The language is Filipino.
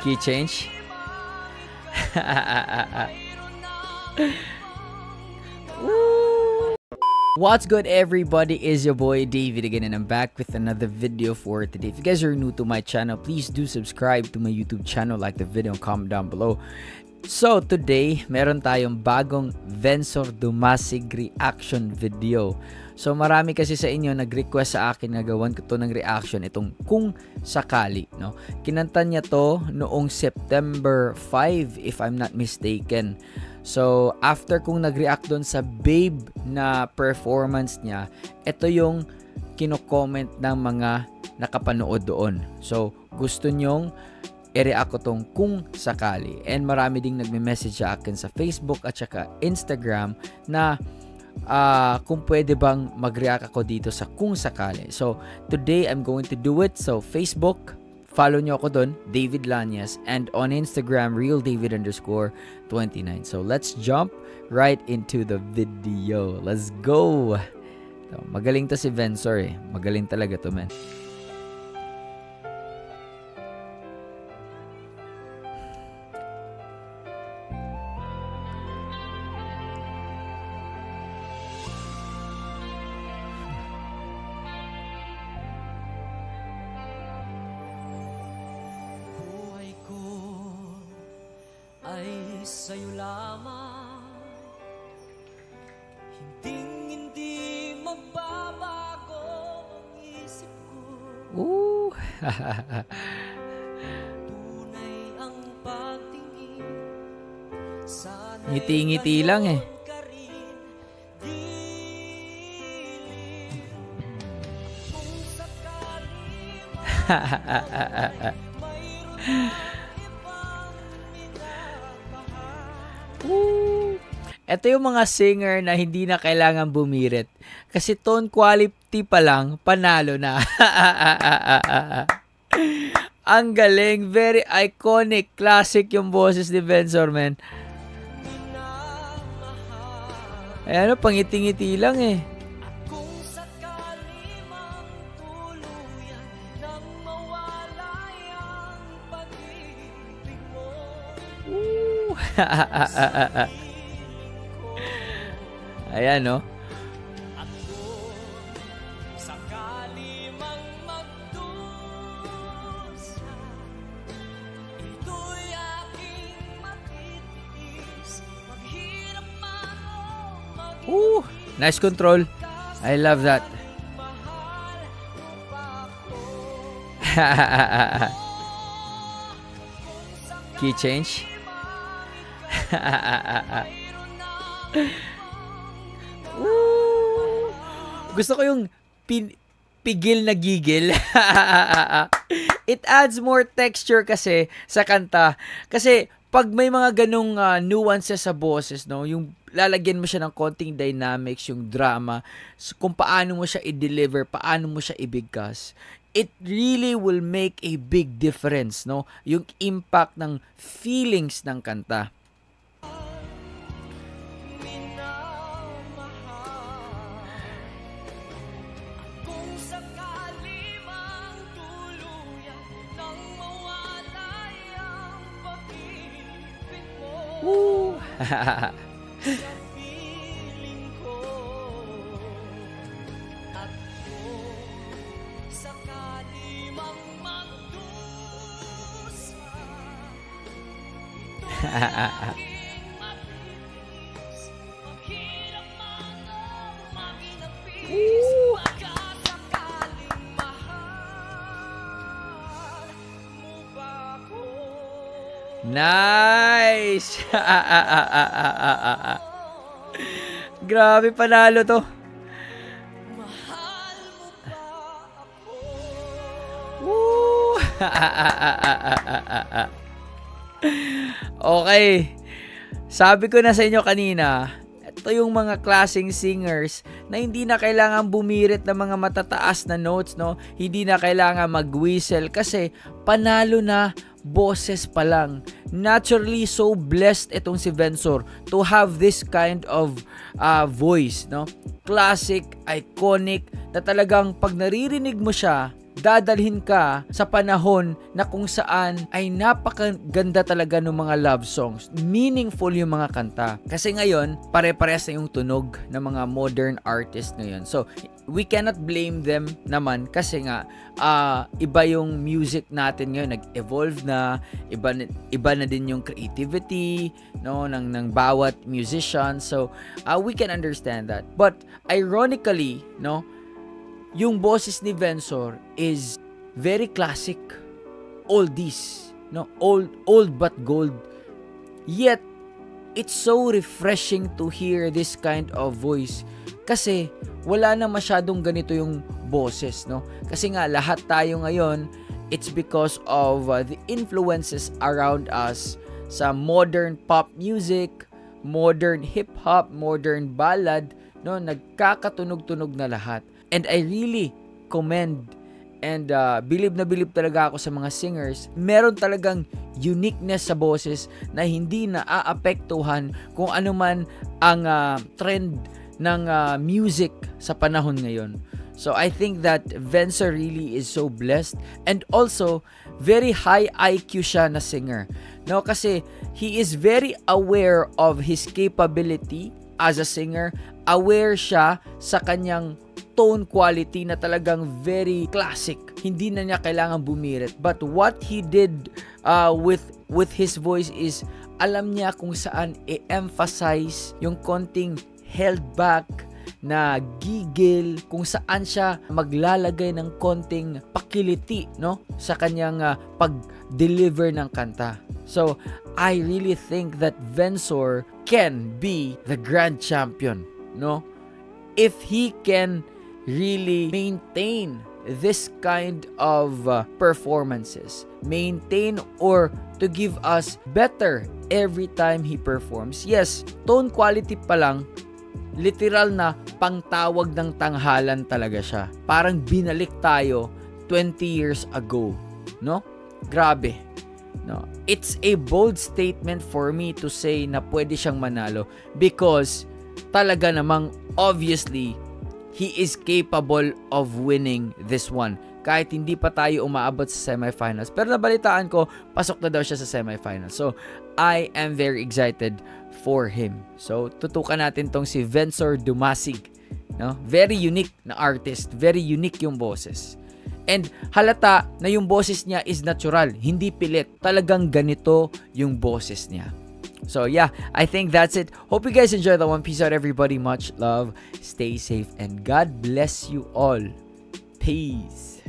Key change. What's good, everybody? Is your boy David again, and I'm back with another video for today. If you guys are new to my channel, please do subscribe to my YouTube channel, like the video, and comment down below. So today, meron tayong bagong Vensor Dumasig reaction video. So marami kasi sa inyo nag-request sa akin na gawan ko to ng reaction, itong Kung Sakali, no? Kinanta niya to noong September 5 if I'm not mistaken. So after kung nag-react doon sa Babe na performance niya, ito yung kino-comment ng mga nakapanood doon. So gusto nyong i-react ko tong Kung Sakali, and marami ding nagme-message sa akin sa Facebook at saka Instagram na kung pwede bang mag-react ako dito sa Kung Sakali. So today I'm going to do it. So Facebook, follow nyo ako dun, David Lanyas, and on Instagram, realdavid_29. So let's jump right into the video. Let's go. So, magaling to si Vensor eh. Magaling talaga to, man. Ay sa'yo lamang, hindi magbabago ang isip ko. Tunay ang pagtingin, ngiti-ngiti lang eh. Ito yung mga singer na hindi na kailangan bumirit. Kasi tone quality pa lang, panalo na. Ang galing. Very iconic. Classic yung boses ni Vensor, man. Ayan o, pangiti-ngiti lang eh. Ayan, no? Nice control. I love that. Key change. Gusto ko yung pigil na gigil. It adds more texture kasi sa kanta. Kasi pag may mga ganong nuances sa boses, no, yung lalagyan mo siya ng konting dynamics, yung drama, kung paano mo siya i-deliver, paano mo siya ibigkas, it really will make a big difference, no? Yung impact ng feelings ng kanta. Woo! Nice! Grabe, panalo to. Woo! Okay. Sabi ko na sa inyo kanina, ito yung mga klaseng singers na hindi na kailangan bumirit ng mga matataas na notes, no? Hindi na kailangan mag-whistle kasi panalo na, boses pa lang. Naturally so blessed itong si Vensor to have this kind of voice, no? Classic, iconic, na talagang pag naririnig mo siya, dadalhin ka sa panahon na kung saan ay napakaganda talaga ng mga love songs. Meaningful yung mga kanta. Kasi ngayon, pare-parehas na yung tunog ng mga modern artists ngayon. So, we cannot blame them naman kasi nga iba yung music natin ngayon, nag-evolve na, iba na din yung creativity no ng bawat musician. So, we can understand that. But ironically, no, yung boses ni Vencor is very classic, oldies, no, old but gold. Yet it's so refreshing to hear this kind of voice kasi wala na masyadong ganito yung boses, no? Kasi nga lahat tayo ngayon, it's because of the influences around us sa modern pop music, modern hip hop, modern ballad, no, nagkakatunog-tunog na lahat. And I really commend and believe na believe talaga ako sa mga singers. Meron talagang uniqueness sa boses na hindi na aapektuhan kung ano man ang trend ng music sa panahon ngayon. So I think that Vencor really is so blessed, and also very high IQ siya na singer. No, kasi he is very aware of his capability as a singer. Aware siya sa kanyang tone quality na talagang very classic. Hindi na niya kailangan bumirit. But what he did with his voice is alam niya kung saan i-emphasize yung konting held back na gigil, kung saan siya maglalagay ng konting pakiliti, no, sa kanyang pag-deliver ng kanta. So, I really think that Vencor can be the grand champion, no? If he can really maintain this kind of performances, maintain or to give us better every time he performs. Yes, tone quality pa lang, literal na pangtawag ng tanghalan talaga siya. Parang binalik tayo 20 years ago, no? Grabe. No, it's a bold statement for me to say na pwede siyang manalo because talaga namang obviously he is capable of winning this one. Kahit hindi pa tayo umaabot sa semifinals. Pero nabalitaan ko, pasok na daw siya sa semifinals. So, I am very excited for him. So, tutukan natin tong si Vencor Dumasig. No? Very unique na artist. Very unique yung boses. And halata na yung boses niya is natural. Hindi pilit. Talagang ganito yung boses niya. So yeah, I think that's it. Hope you guys enjoy that one. Peace out, everybody. Much love. Stay safe and God bless you all. Peace.